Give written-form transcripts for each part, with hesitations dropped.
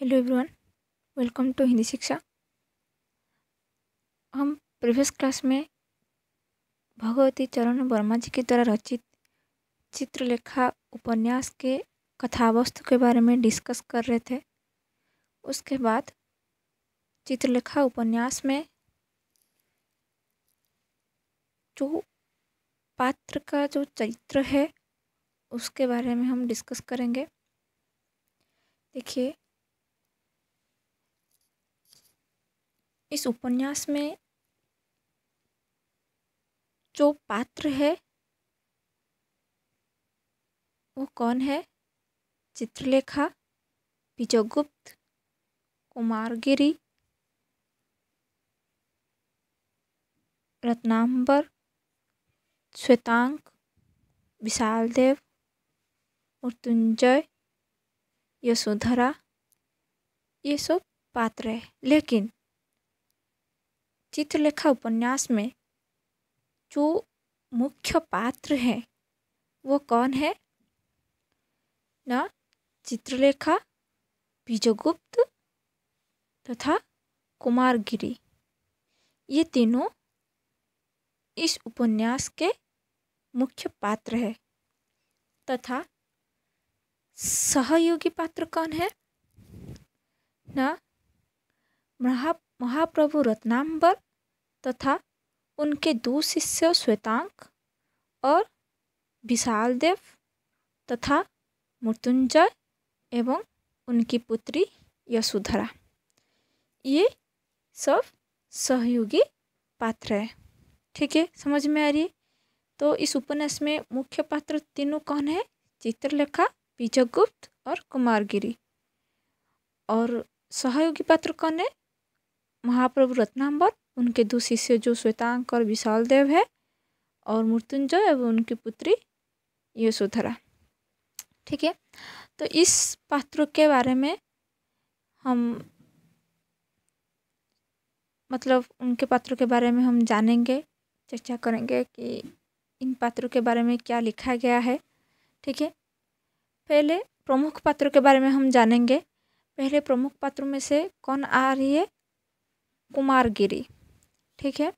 Hello everyone, welcome to Hindi Shiksha. हम previous class में भगवती चरण वर्मा जी के द्वारा रचित चित्रलेखा उपन्यास के कथावस्तु के बारे में डिस्कस कर रहे थे। उसके बाद चित्रलेखा उपन्यास में जो पात्र का जो चरित्र है उसके बारे में हम डिस्कस करेंगे। देखिए, इस उपन्यास में जो पात्र है वो कौन है? चित्रलेखा, विजयगुप्त, कुमारगिरी, रत्नांबर, श्वेतांक, विशालदेव, मृत्युंजय, यशोधरा, ये सब पात्र है। लेकिन चित्रलेखा उपन्यास में जो मुख्य पात्र है वो कौन है? ना चित्रलेखा, विजयगुप्त तथा कुमारगिरी, ये तीनों इस उपन्यास के मुख्य पात्र है। तथा सहयोगी पात्र कौन है? ना महाप्रभु रत्नांबर तथा उनके दो शिष्य श्वेतांक और विशालदेव तथा मृत्युंजय एवं उनकी पुत्री यशोधरा, ये सब सहयोगी पात्र है। ठीक है, समझ में आ रही है? तो इस उपन्यास में मुख्य पात्र तीनों कौन है? चित्रलेखा, विजयगुप्त और कुमारगिरी। और सहयोगी पात्र कौन है? महाप्रभु रत्नांबर, उनके दो शिष्य जो श्वेतांक और विशालदेव है, और मृत्युंजय एवं उनकी पुत्री यशोधरा। ठीक है, तो इस पात्रों के बारे में हम उनके पात्रों के बारे में हम जानेंगे, चर्चा करेंगे कि इन पात्रों के बारे में क्या लिखा गया है। ठीक है, पहले प्रमुख पात्रों के बारे में हम जानेंगे। पहले प्रमुख पात्रों में से कौन आ रही है? कुमारगिरी। ठीक है,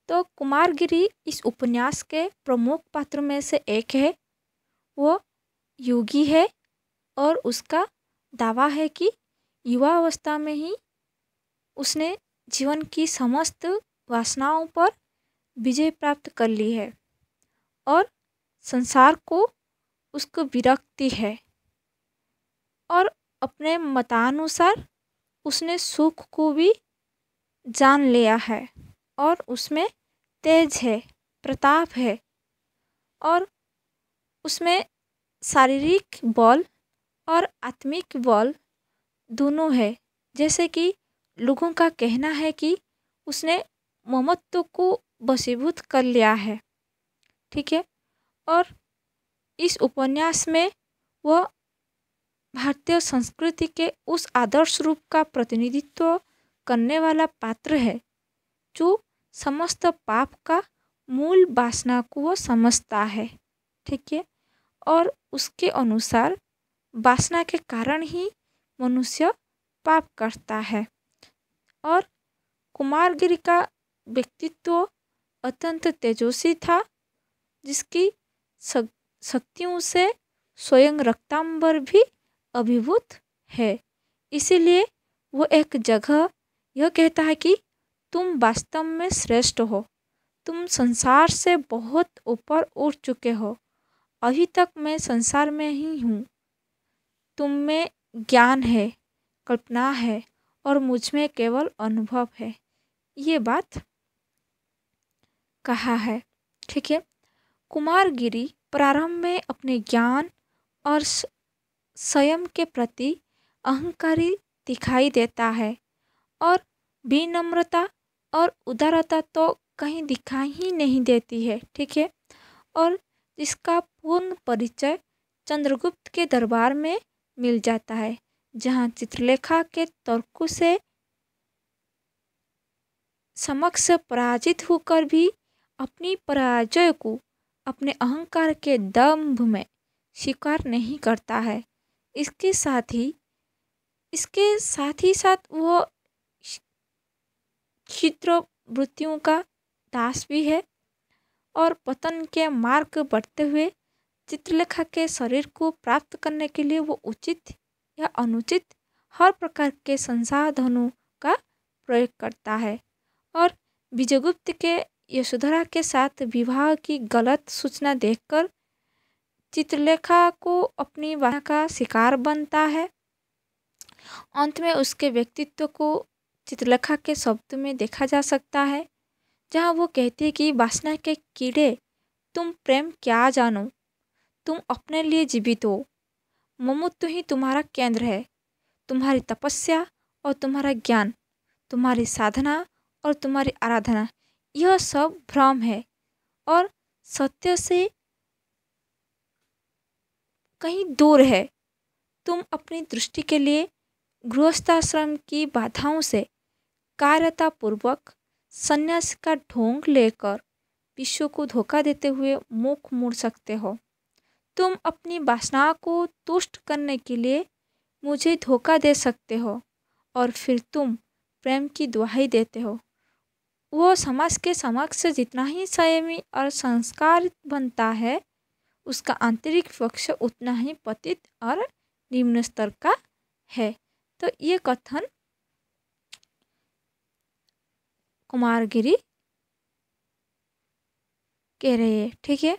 तो कुमारगिरी इस उपन्यास के प्रमुख पात्रों में से एक है। वो योगी है और उसका दावा है कि युवा अवस्था में ही उसने जीवन की समस्त वासनाओं पर विजय प्राप्त कर ली है और संसार को उसको विरक्ति है, और अपने मतानुसार उसने सुख को भी जान लिया है और उसमें तेज है, प्रताप है, और उसमें शारीरिक बल और आत्मिक बल दोनों है। जैसे कि लोगों का कहना है कि उसने ममत्व को वशीभूत कर लिया है। ठीक है, और इस उपन्यास में वह भारतीय संस्कृति के उस आदर्श रूप का प्रतिनिधित्व करने वाला पात्र है जो समस्त पाप का मूल वासना को वो समझता है। ठीक है, और उसके अनुसार वासना के कारण ही मनुष्य पाप करता है। और कुमारगिरी का व्यक्तित्व अत्यंत तेजस्वी था, जिसकी शक्तियों से स्वयं रक्तांबर भी अभिभूत है। इसीलिए वो एक जगह यह कहता है कि तुम वास्तव में श्रेष्ठ हो, तुम संसार से बहुत ऊपर उठ चुके हो, अभी तक मैं संसार में ही हूँ, तुम में ज्ञान है, कल्पना है और मुझ में केवल अनुभव है, ये बात कहा है। ठीक है, कुमारगिरी प्रारंभ में अपने ज्ञान और स्वयं के प्रति अहंकारी दिखाई देता है और विनम्रता और उदारता तो कहीं दिखाई ही नहीं देती है। ठीक है, और जिसका पूर्ण परिचय चंद्रगुप्त के दरबार में मिल जाता है, जहाँ चित्रलेखा के तर्कों से समक्ष पराजित होकर भी अपनी पराजय को अपने अहंकार के दंभ में स्वीकार नहीं करता है। इसके साथ ही इसके साथ ही साथ वो क्षुद्र वृत्तियों का दास भी है और पतन के मार्ग बढ़ते हुए चित्रलेखा के शरीर को प्राप्त करने के लिए वो उचित या अनुचित हर प्रकार के संसाधनों का प्रयोग करता है। और विजयगुप्त के यशोधरा के साथ विवाह की गलत सूचना देखकर चित्रलेखा को अपनी वासना का शिकार बनता है। अंत में उसके व्यक्तित्व को चित्रलेखा के शब्द में देखा जा सकता है, जहाँ वो कहती है कि वासना के कीड़े, तुम प्रेम क्या जानो, तुम अपने लिए जीवित हो, ममत्व ही तुम्हारा केंद्र है, तुम्हारी तपस्या और तुम्हारा ज्ञान, तुम्हारी साधना और तुम्हारी आराधना, यह सब भ्रम है और सत्य से कहीं दूर है। तुम अपनी दृष्टि के लिए गृहस्थाश्रम की बाधाओं से कार्यतापूर्वक संन्यास का ढोंग लेकर विश्व को धोखा देते हुए मुख मोड़ सकते हो। तुम अपनी वासना को तुष्ट करने के लिए मुझे धोखा दे सकते हो और फिर तुम प्रेम की दुहाई देते हो। वो समाज के समक्ष जितना ही संयमी और संस्कारित बनता है, उसका आंतरिक पक्ष उतना ही पतित और निम्न स्तर का है। तो ये कथन कुमारगिरी कह रहे हैं, ठीक है।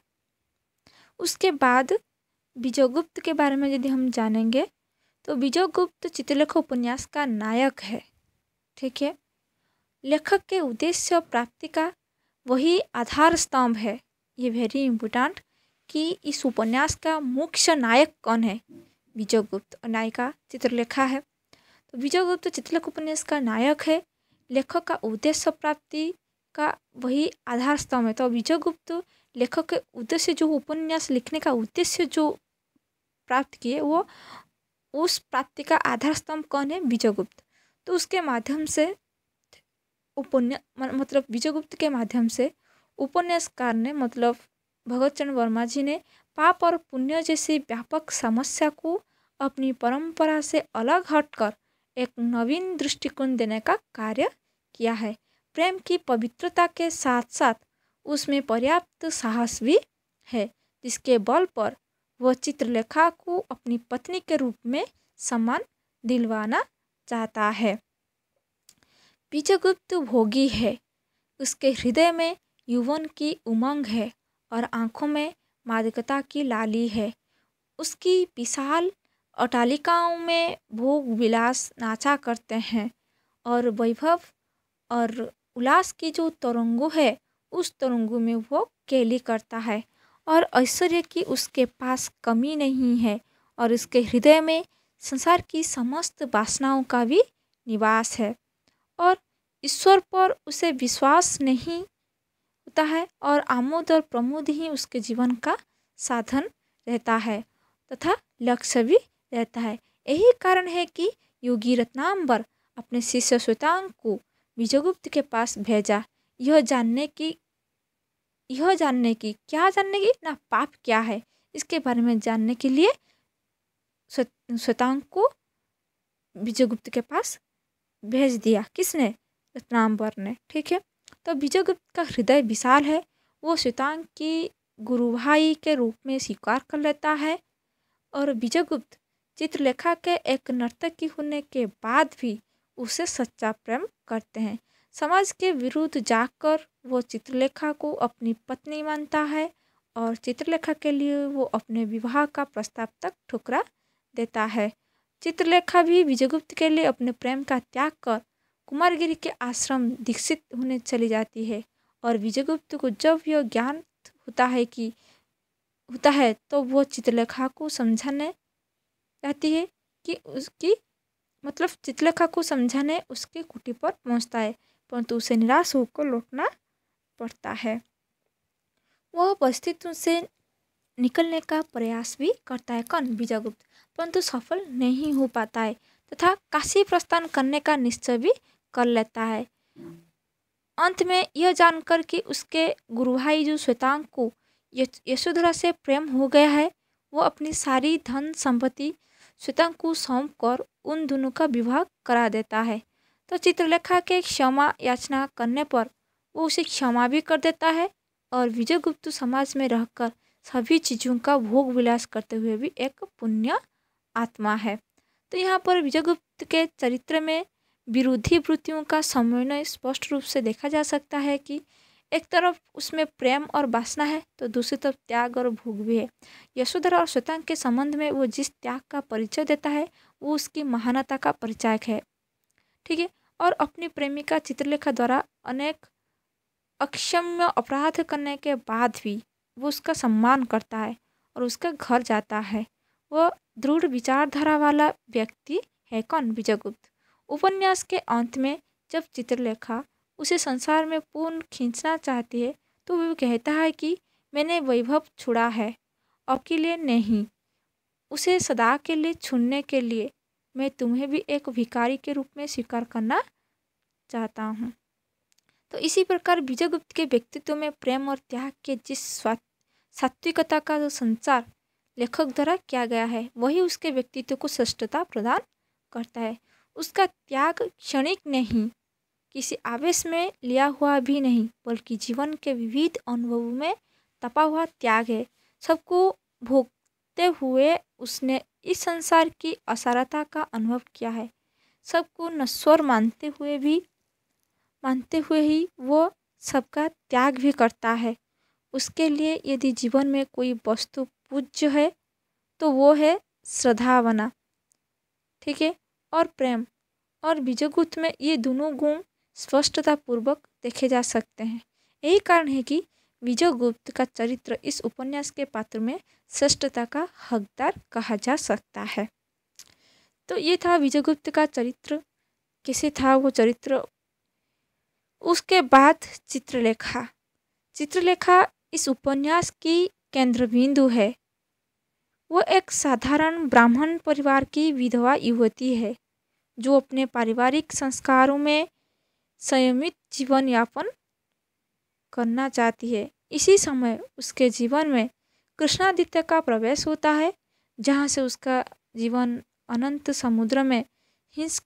उसके बाद विजयगुप्त के बारे में यदि हम जानेंगे तो विजयगुप्त चित्रलेखा उपन्यास का नायक है, ठीक है। लेखक के उद्देश्य प्राप्ति का वही आधार स्तंभ है। ये वेरी इम्पोर्टेंट कि इस उपन्यास का मुख्य नायक कौन है, विजयगुप्त, और नायिका चित्रलेखा है। तो विजयगुप्त चित्रलेखा उपन्यास का नायक है। लेखक का उद्देश्य प्राप्ति का वही आधार स्तंभ है। तो विजयगुप्त लेखक के उद्देश्य, जो उपन्यास लिखने का उद्देश्य जो प्राप्त किए, वो उस प्राप्ति का आधार स्तंभ कौन है, विजयगुप्त। तो उसके माध्यम से मतलब विजयगुप्त के माध्यम से उपन्यासकार ने, मतलब भगत चरण वर्मा जी ने पाप और पुण्य जैसी व्यापक समस्या को अपनी परंपरा से अलग हटकर एक नवीन दृष्टिकोण देने का कार्य किया है। प्रेम की पवित्रता के साथ साथ उसमें पर्याप्त साहस भी है, जिसके बल पर वह चित्रलेखा को अपनी पत्नी के रूप में सम्मान दिलवाना चाहता है। विजयगुप्त भोगी है, उसके हृदय में यौवन की उमंग है और आंखों में मादकता की लाली है। उसकी विशाल अट्टालिकाओं में भोग विलास नाचा करते हैं और वैभव और उल्लास की जो तरंगों है, उस तरंगों में वो केली करता है और ऐश्वर्य की उसके पास कमी नहीं है और उसके हृदय में संसार की समस्त वासनाओं का भी निवास है और ईश्वर पर उसे विश्वास नहीं होता है और आमोद और प्रमोद ही उसके जीवन का साधन रहता है तथा लक्ष्य भी रहता है। यही कारण है कि योगी रत्नांबर अपने शिष्य श्वेतांग को विजयगुप्त के पास भेजा, यह जानने की क्या जानने की ना पाप क्या है, इसके बारे में जानने के लिए श्वेतांग को विजयगुप्त के पास भेज दिया। किसने? रत्नांबर ने, ठीक है। तो विजयगुप्त का हृदय विशाल है, वो श्वेतांग की गुरु भाई के रूप में स्वीकार कर लेता है और विजयगुप्त चित्रलेखा के एक नर्तकी होने के बाद भी उसे सच्चा प्रेम करते हैं। समाज के विरुद्ध जाकर वो चित्रलेखा को अपनी पत्नी मानता है और चित्रलेखा के लिए वो अपने विवाह का प्रस्ताव तक ठुकरा देता है। चित्रलेखा भी विजयगुप्त के लिए अपने प्रेम का त्याग कर कुमारगिरी के आश्रम दीक्षित होने चली जाती है और विजयगुप्त को जब यह ज्ञान होता है तो वो चित्रलेखा को समझाने चाहती है कि चित्रलेखा को समझाने उसके कुटी पर पहुंचता है, परंतु उसे निराश होकर लौटना पड़ता है। वह परिस्थितियों से निकलने का प्रयास भी करता है, कौन? विजयगुप्त, परंतु सफल नहीं हो पाता है तथा काशी प्रस्थान करने का निश्चय भी कर लेता है। अंत में यह जानकर कि उसके गुरु भाई जो श्वेतांग को यशोधरा से प्रेम हो गया है, वो अपनी सारी धन संपत्ति श्वेतांग को सौंप कर उन दोनों का विवाह करा देता है। तो चित्रलेखा के क्षमा याचना करने पर वो उसे क्षमा भी कर देता है और विजयगुप्त समाज में रहकर सभी चीज़ों का भोग विलास करते हुए भी एक पुण्य आत्मा है। तो यहाँ पर विजयगुप्त के चरित्र में विरोधी वृत्तियों का समन्वय स्पष्ट रूप से देखा जा सकता है कि एक तरफ उसमें प्रेम और वासना है तो दूसरी तरफ त्याग और भोग भी है। यशोधरा और श्वेतांग के संबंध में वो जिस त्याग का परिचय देता है वो उसकी महानता का परिचायक है। ठीक है। और अपनी प्रेमिका चित्रलेखा द्वारा अनेक अक्षम्य अपराध करने के बाद भी वो उसका सम्मान करता है और उसका घर जाता है। वह दृढ़ विचारधारा वाला व्यक्ति है कौन? विजयगुप्त। उपन्यास के अंत में जब चित्रलेखा उसे संसार में पूर्ण खींचना चाहती है तो वो कहता है कि मैंने वैभव छुड़ा है, आपके लिए नहीं, उसे सदा के लिए छुड़ने के लिए मैं तुम्हें भी एक भिखारी के रूप में स्वीकार करना चाहता हूँ। तो इसी प्रकार विजयगुप्त के व्यक्तित्व में प्रेम और त्याग के जिस सात्विकता का जो संचार लेखक द्वारा किया गया है वही उसके व्यक्तित्व को श्रेष्ठता प्रदान करता है। उसका त्याग क्षणिक नहीं, किसी आवेश में लिया हुआ भी नहीं, बल्कि जीवन के विविध अनुभवों में तपा हुआ त्याग है। सबको भोगते हुए उसने इस संसार की असारता का अनुभव किया है। सबको नश्वर मानते हुए ही वो सबका त्याग भी करता है। उसके लिए यदि जीवन में कोई वस्तु पूज्य है तो वो है श्रद्धावना, ठीक है, और प्रेम। और विजयगुप्त में ये दोनों गुण स्पष्टतापूर्वक देखे जा सकते हैं। यही कारण है कि विजयगुप्त का चरित्र इस उपन्यास के पात्र में श्रेष्ठता का हकदार कहा जा सकता है। तो ये था विजयगुप्त का चरित्र, कैसे था वो चरित्र। उसके बाद चित्रलेखा इस उपन्यास की केंद्र बिंदु है। वो एक साधारण ब्राह्मण परिवार की विधवा युवती है जो अपने पारिवारिक संस्कारों में संयमित जीवन यापन करना चाहती है। इसी समय उसके जीवन में कृष्णादित्य का प्रवेश होता है, जहाँ से उसका जीवन अनंत समुद्र में हिंस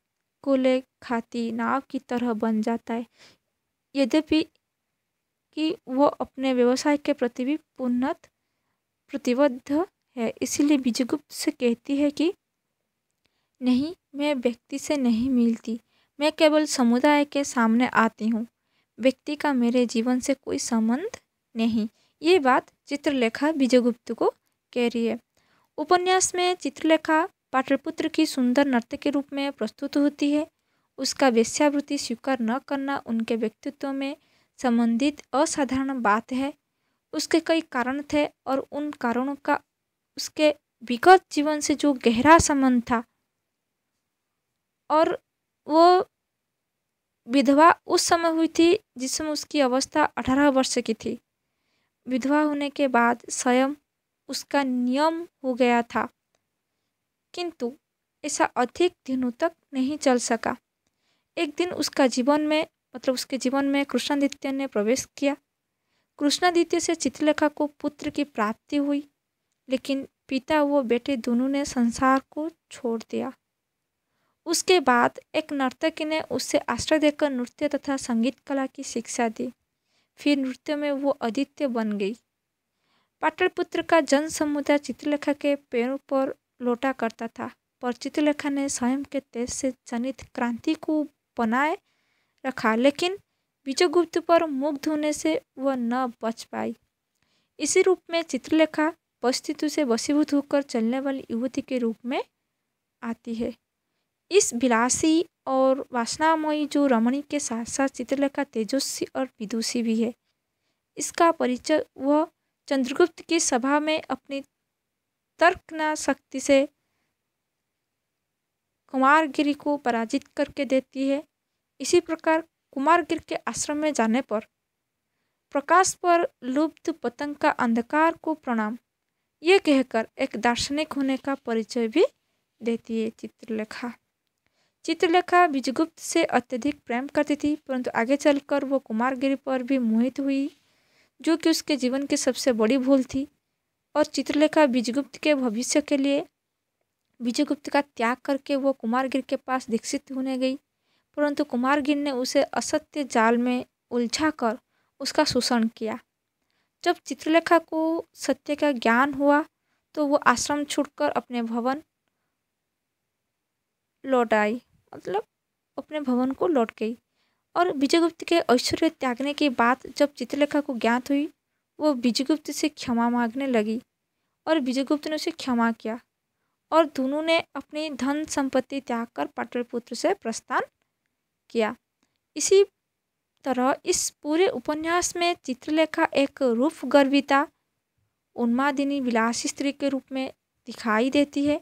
को ले खाती नाव की तरह बन जाता है। यद्यपि कि वो अपने व्यवसाय के प्रति भी पूर्णतः प्रतिबद्ध है। इसीलिए विजयगुप्त से कहती है कि नहीं, मैं व्यक्ति से नहीं मिलती, मैं केवल समुदाय के सामने आती हूँ, व्यक्ति का मेरे जीवन से कोई संबंध नहीं। ये बात चित्रलेखा विजयगुप्त को कह रही है। उपन्यास में चित्रलेखा पाटलिपुत्र की सुंदर नर्तकी के रूप में प्रस्तुत होती है। उसका वेश्यावृत्ति स्वीकार न करना उनके व्यक्तित्व में संबंधित असाधारण बात है। उसके कई कारण थे और उन कारणों का उसके विगत जीवन से जो गहरा संबंध था, और वो विधवा उस समय हुई थी जिस समय उसकी अवस्था 18 वर्ष की थी। विधवा होने के बाद स्वयं उसका नियम हो गया था, किंतु ऐसा अधिक दिनों तक नहीं चल सका। एक दिन उसके जीवन में कृष्णादित्य ने प्रवेश किया। कृष्णादित्य से चित्रलेखा को पुत्र की प्राप्ति हुई, लेकिन पिता व बेटे दोनों ने संसार को छोड़ दिया। उसके बाद एक नर्तकी ने उसे आश्रय देकर नृत्य तथा संगीत कला की शिक्षा दी। फिर नृत्य में वो अद्वितीय बन गई। पाटलिपुत्र का जन समुदाय चित्रलेखा के पैरों पर लौटा करता था, पर चित्रलेखा ने स्वयं के तेज से जनित क्रांति को बनाए रखा, लेकिन विजयगुप्त पर मुग्ध होने से वह न बच पाई। इसी रूप में चित्रलेखा परिस्थितियों से वशीभूत होकर चलने वाली युवती के रूप में आती है। इस विलासी और वासनामयी जो रमणी के साथ साथ चित्रलेखा तेजस्वी और विदुषी भी है। इसका परिचय वह चंद्रगुप्त की सभा में अपनी तर्कना शक्ति से कुमारगिरी को पराजित करके देती है। इसी प्रकार कुमारगिर के आश्रम में जाने पर प्रकाश पर लुप्त पतंग का अंधकार को प्रणाम, ये कहकर एक दार्शनिक होने का परिचय भी देती है चित्रलेखा विजयगुप्त से अत्यधिक प्रेम करती थी, परंतु आगे चलकर वो कुमारगिरी पर भी मोहित हुई, जो कि उसके जीवन की सबसे बड़ी भूल थी। और चित्रलेखा विजयगुप्त के भविष्य के लिए विजयगुप्त का त्याग करके वो कुमारगिर के पास दीक्षित होने गई, परंतु कुमारगिर ने उसे असत्य जाल में उलझाकर उसका शोषण किया। जब चित्रलेखा को सत्य का ज्ञान हुआ तो वो आश्रम छोड़कर अपने भवन लौट आई, मतलब अपने भवन को लौट गई। और विजयगुप्त के ऐश्वर्य त्यागने की बात जब चित्रलेखा को ज्ञात हुई, वो विजयगुप्त से क्षमा मांगने लगी और विजयगुप्त ने उसे क्षमा किया और दोनों ने अपनी धन संपत्ति त्याग कर पाटलिपुत्र से प्रस्थान किया। इसी तरह इस पूरे उपन्यास में चित्रलेखा एक रूपगर्विता, उन्मादिनी, विलासी स्त्री के रूप में दिखाई देती है,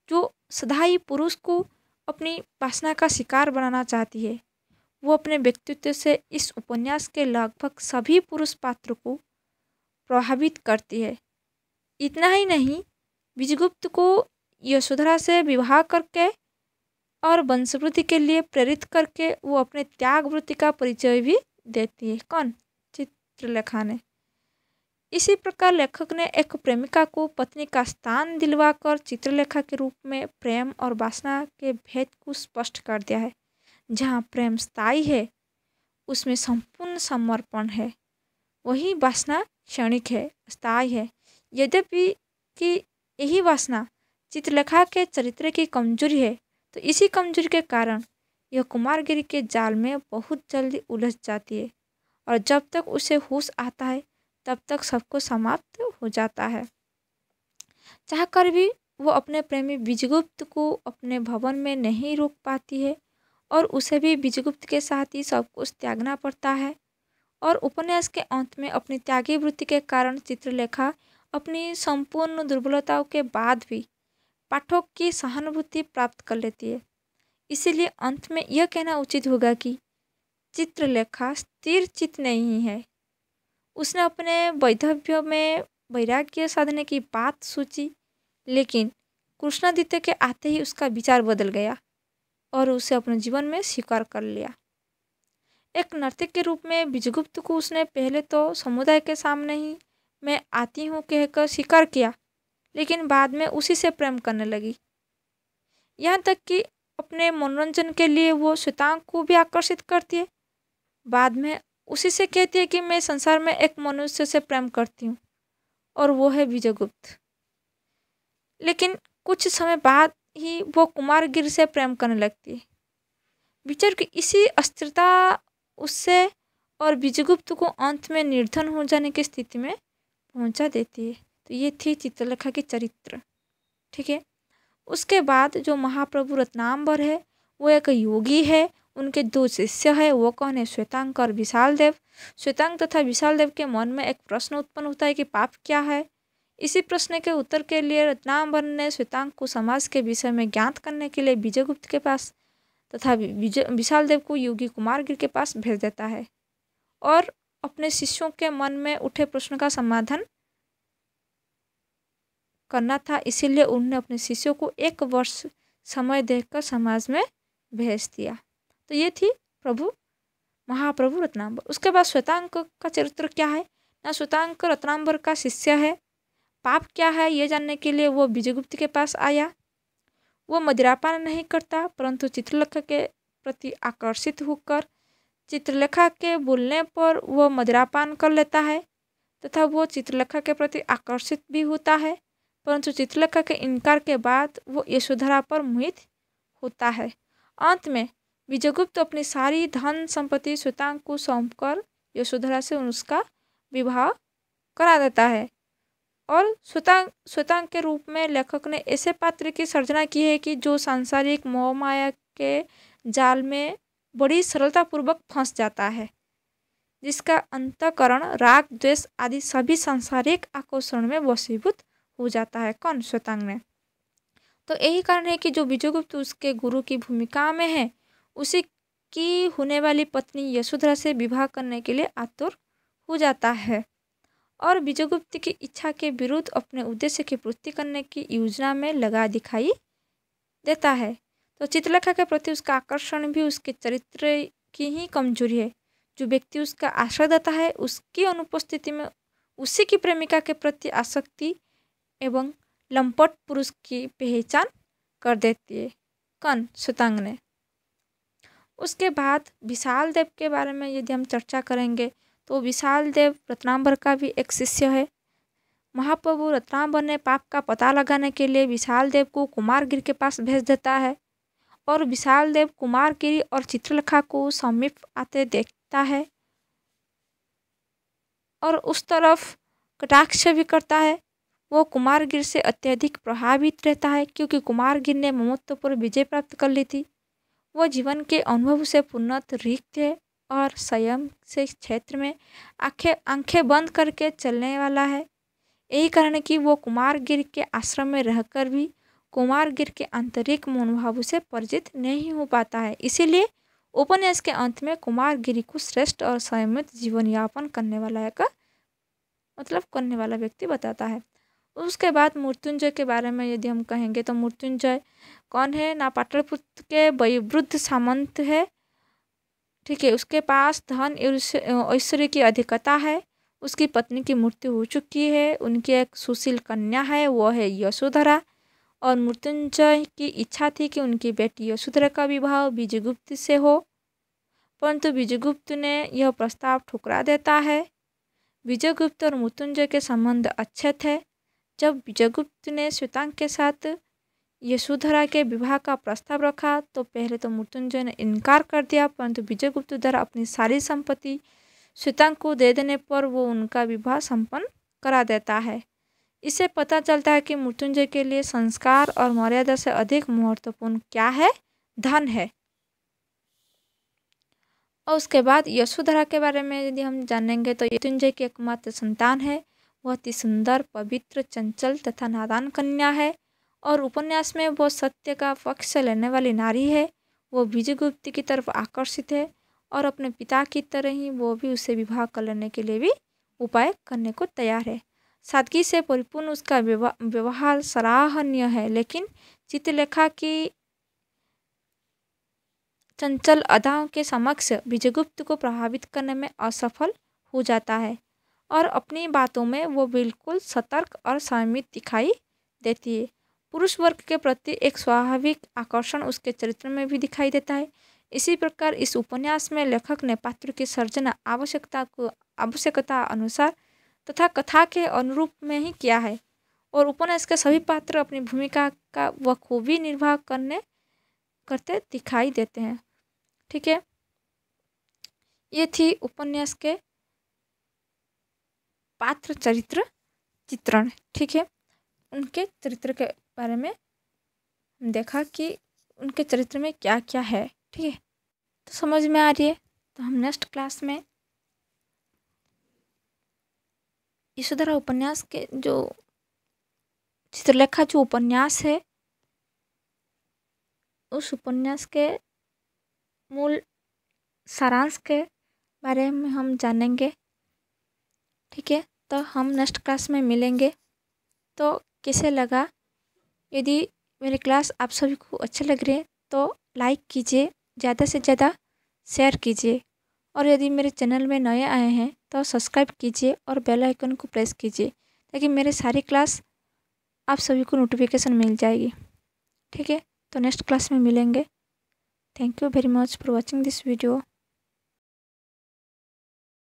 जो सदाई पुरुष को अपनी वासना का शिकार बनाना चाहती है। वो अपने व्यक्तित्व से इस उपन्यास के लगभग सभी पुरुष पात्रों को प्रभावित करती है। इतना ही नहीं, विजयगुप्त को यशोधरा से विवाह करके और वंशवृद्धि के लिए प्रेरित करके वो अपने त्याग वृत्ति का परिचय भी देती है। कौन? चित्रलेखा ने। इसी प्रकार लेखक ने एक प्रेमिका को पत्नी का स्थान दिलवाकर चित्रलेखा के रूप में प्रेम और वासना के भेद को स्पष्ट कर दिया है। जहाँ प्रेम स्थायी है, उसमें संपूर्ण समर्पण है, वही वासना क्षणिक है, स्थायी है। यद्यपि कि यही वासना चित्रलेखा के चरित्र की कमजोरी है, तो इसी कमजोरी के कारण यह कुमारगिरी के जाल में बहुत जल्दी उलझ जाती है और जब तक उसे होश आता है तब तक सबको समाप्त हो जाता है। चाहकर भी वो अपने प्रेमी विजयगुप्त को अपने भवन में नहीं रोक पाती है और उसे भी विजयगुप्त के साथ ही सब कुछ त्यागना पड़ता है। और उपन्यास के अंत में अपनी त्यागी वृत्ति के कारण चित्रलेखा अपनी संपूर्ण दुर्बलताओं के बाद भी पाठक की सहानुभूति प्राप्त कर लेती है। इसीलिए अंत में यह कहना उचित होगा कि चित्रलेखा स्थिर चित्त नहीं है। उसने अपने वैधव्य में वैराग्य साधने की बात सोची, लेकिन कृष्णादित्य के आते ही उसका विचार बदल गया और उसे अपने जीवन में स्वीकार कर लिया। एक नर्तक के रूप में विजयगुप्त को उसने पहले तो समुदाय के सामने ही मैं आती हूँ कहकर स्वीकार किया, लेकिन बाद में उसी से प्रेम करने लगी। यहाँ तक कि अपने मनोरंजन के लिए वो श्वेतांग को भी आकर्षित करती है। बाद में उसी से कहती है कि मैं संसार में एक मनुष्य से प्रेम करती हूँ और वो है विजयगुप्त। लेकिन कुछ समय बाद ही वो कुमारगिर से प्रेम करने लगती है। विचार की इसी अस्थिरता उससे और विजयगुप्त को अंत में निर्धन हो जाने की स्थिति में पहुंचा देती है। तो ये थी चित्रलेखा की चरित्र। ठीक है। उसके बाद जो महाप्रभु रत्नांबर है वो एक योगी है। उनके दो शिष्य है, वो कौन है? श्वेतांग और विशाल देव। श्वेतांग तथा विशाल देव के मन में एक प्रश्न उत्पन्न होता है कि पाप क्या है। इसी प्रश्न के उत्तर के लिए रत्नांबर ने श्वेतांग को समाज के विषय में ज्ञात करने के लिए विजयगुप्त के पास तथा विशाल देव को योगी कुमारगिर के पास भेज देता है और अपने शिष्यों के मन में उठे प्रश्न का समाधान करना था। इसीलिए उन्होंने अपने शिष्यों को 1 वर्ष समय देकर समाज में भेज दिया। तो ये थी महाप्रभु रत्नांबर। उसके बाद श्वेतांग का चरित्र क्या है ना? श्वेतांग रत्नांबर का शिष्य है। पाप क्या है ये जानने के लिए वो विजयगुप्त के पास आया। वो मदिरापान नहीं करता, परंतु चित्रलेखा के प्रति आकर्षित होकर चित्रलेखा के बोलने पर वो मदिरापान कर लेता है तथा वो चित्रलेखा के प्रति आकर्षित भी होता है, परंतु चित्रलेखा के इनकार के बाद वो यशोधरा पर मोहित होता है। अंत में विजयगुप्त अपनी सारी धन संपत्ति श्वेतांग को सौंपकर यशोधरा से उसका विवाह करा देता है। और श्वेतांग के रूप में लेखक ने ऐसे पात्र की सर्जना की है कि जो सांसारिक मोह माया के जाल में बड़ी सरलतापूर्वक फंस जाता है, जिसका अंतःकरण राग द्वेष आदि सभी सांसारिक आकर्षण में वशीभूत हो जाता है। कौन? श्वेतांग ने। तो यही कारण है कि जो विजयगुप्त उसके गुरु की भूमिका में है, उसी की होने वाली पत्नी यशोधरा से विवाह करने के लिए आतुर हो जाता है और विजयगुप्त की इच्छा के विरुद्ध अपने उद्देश्य की पूर्ति करने की योजना में लगा दिखाई देता है। तो चित्रलेखा के प्रति उसका आकर्षण भी उसके चरित्र की ही कमजोरी है। जो व्यक्ति उसका आश्रय देता है, उसकी अनुपस्थिति में उसी की प्रेमिका के प्रति आसक्ति एवं लंपट पुरुष की पहचान कर देती है। कौन? सुतांग ने। उसके बाद विशाल देव के बारे में यदि हम चर्चा करेंगे तो विशाल देव रत्नांबर का भी एक शिष्य है। महाप्रभु रत्नांबर ने पाप का पता लगाने के लिए विशाल देव को कुमारगिरी के पास भेज देता है और विशाल देव कुमारगिरी और चित्रलेखा को समीप आते देखता है और उस तरफ कटाक्ष भी करता है। वो कुमारगिरी से अत्यधिक प्रभावित रहता है क्योंकि कुमारगिरी ने ममत्व पर विजय प्राप्त कर ली थी। वो जीवन के अनुभव से पूर्णतः रिक्त है और स्वयं से क्षेत्र में आंखें बंद करके चलने वाला है। यही कारण है कि वो कुमारगिरी के आश्रम में रहकर भी कुमारगिरी के आंतरिक मनोभावों से परिचित नहीं हो पाता है। इसीलिए उपन्यास के अंत में कुमारगिरी को श्रेष्ठ और संयमित जीवन यापन करने वाला व्यक्ति बताता है। उसके बाद मृत्युंजय के बारे में यदि हम कहेंगे तो मृत्युंजय कौन है? ना पाटलिपुत्र के वयोवृद्ध सामंत है। ठीक है, उसके पास धन ऐश्वर्य की अधिकता है। उसकी पत्नी की मृत्यु हो चुकी है। उनकी एक सुशील कन्या है, वो है यशोधरा। और मृत्युंजय की इच्छा थी कि उनकी बेटी यशोधरा का विवाह विजयगुप्त से हो, परंतु विजयगुप्त ने यह प्रस्ताव ठुकरा देता है। विजयगुप्त और मृत्युंजय के संबंध अच्छे थे। जब विजयगुप्त ने श्वेतांग के साथ यशोधरा के विवाह का प्रस्ताव रखा तो पहले तो मृत्युंजय ने इनकार कर दिया, परंतु विजयगुप्त द्वारा अपनी सारी संपत्ति श्वेतांग को दे देने पर वो उनका विवाह संपन्न करा देता है। इससे पता चलता है कि मृत्युंजय के लिए संस्कार और मर्यादा से अधिक महत्वपूर्ण क्या है? धन है। और उसके बाद यशोधरा के बारे में यदि हम जानेंगे तो मृत्युंजय की एकमात्र संतान है। वह अति सुंदर, पवित्र, चंचल तथा नादान कन्या है और उपन्यास में वो सत्य का पक्ष लेने वाली नारी है। वो विजयगुप्त की तरफ आकर्षित है और अपने पिता की तरह ही वो भी उससे विवाह कर लेने के लिए भी उपाय करने को तैयार है। सादगी से परिपूर्ण उसका व्यवहार सराहनीय है, लेकिन चित्रलेखा की चंचल अदाओं के समक्ष विजयगुप्त को प्रभावित करने में असफल हो जाता है और अपनी बातों में वो बिल्कुल सतर्क और संयमित दिखाई देती है। पुरुष वर्ग के प्रति एक स्वाभाविक आकर्षण उसके चरित्र में भी दिखाई देता है। इसी प्रकार इस उपन्यास में लेखक ने पात्र की सर्जना आवश्यकता अनुसार तथा कथा के अनुरूप में ही किया है और उपन्यास के सभी पात्र अपनी भूमिका का बखूबी निर्वाह करते दिखाई देते हैं। ठीक है, ये थी उपन्यास के पात्र चरित्र चित्रण। ठीक है, उनके चरित्र के बारे में देखा कि उनके चरित्र में क्या क्या है। ठीक है, तो समझ में आ रही है। तो हम नेक्स्ट क्लास में यशोधरा उपन्यास के जो चित्रलेखा जो उपन्यास है उस उपन्यास के मूल सारांश के बारे में हम जानेंगे। ठीक है, तो हम नेक्स्ट क्लास में मिलेंगे। तो कैसे लगा? यदि मेरी क्लास आप सभी को अच्छे लग रहे हैं तो लाइक कीजिए, ज़्यादा से ज़्यादा शेयर कीजिए और यदि मेरे चैनल में नए आए हैं तो सब्सक्राइब कीजिए और बेल आइकन को प्रेस कीजिए ताकि मेरे सारी क्लास आप सभी को नोटिफिकेशन मिल जाएगी। ठीक है, तो नेक्स्ट क्लास में मिलेंगे। Thank you very much for watching this video.